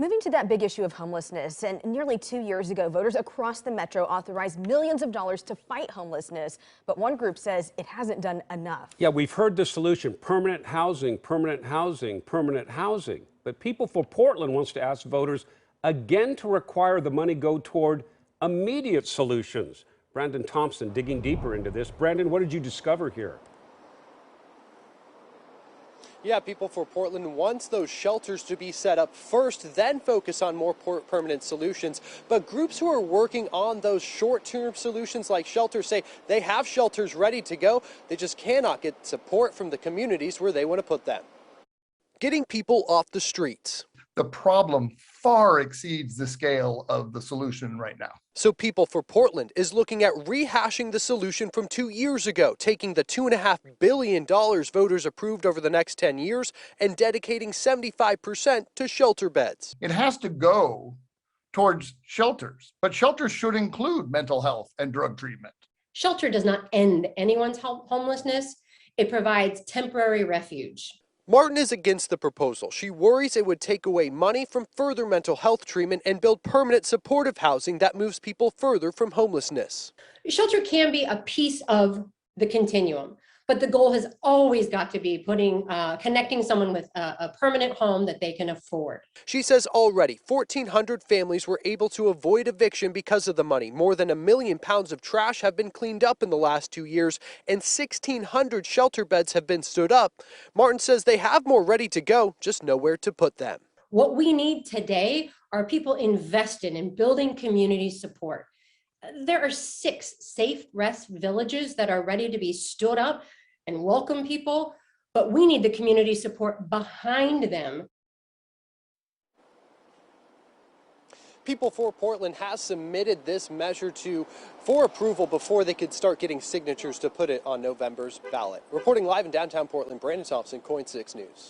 Moving to that big issue of homelessness, and nearly 2 years ago, voters across the metro authorized millions of dollars to fight homelessness. But one group says it hasn't done enough. Yeah, we've heard the solution: permanent housing, permanent housing, permanent housing. But People for Portland wants to ask voters again to require the money go toward immediate solutions. Brandon Thompson digging deeper into this. Brandon, what did you discover here? Yeah, People for Portland wants those shelters to be set up first, then focus on more permanent solutions. But groups who are working on those short-term solutions like shelters say they have shelters ready to go. They just cannot get support from the communities where they want to put them. Getting people off the streets. The problem far exceeds the scale of the solution right now. So People for Portland is looking at rehashing the solution from 2 years ago, taking the $2.5 billion voters approved over the next 10 years and dedicating 75% to shelter beds. It has to go towards shelters, but shelters should include mental health and drug treatment. Shelter does not end anyone's homelessness. It provides temporary refuge. Martin is against the proposal. She worries it would take away money from further mental health treatment and build permanent supportive housing that moves people further from homelessness. Shelter can be a piece of the continuum, but the goal has always got to be connecting someone with a permanent home that they can afford. She says already 1,400 families were able to avoid eviction because of the money. More than 1 million pounds of trash have been cleaned up in the last 2 years, and 1,600 shelter beds have been stood up. Martin says they have more ready to go, just nowhere to put them. What we need today are people invested in building community support. There are 6 safe rest villages that are ready to be stood up and welcome people, but we need the community support behind them. People for Portland has submitted this measure for approval before they could start getting signatures to put it on November's ballot. Reporting live in downtown Portland, Brandon Thompson, KOIN 6 News.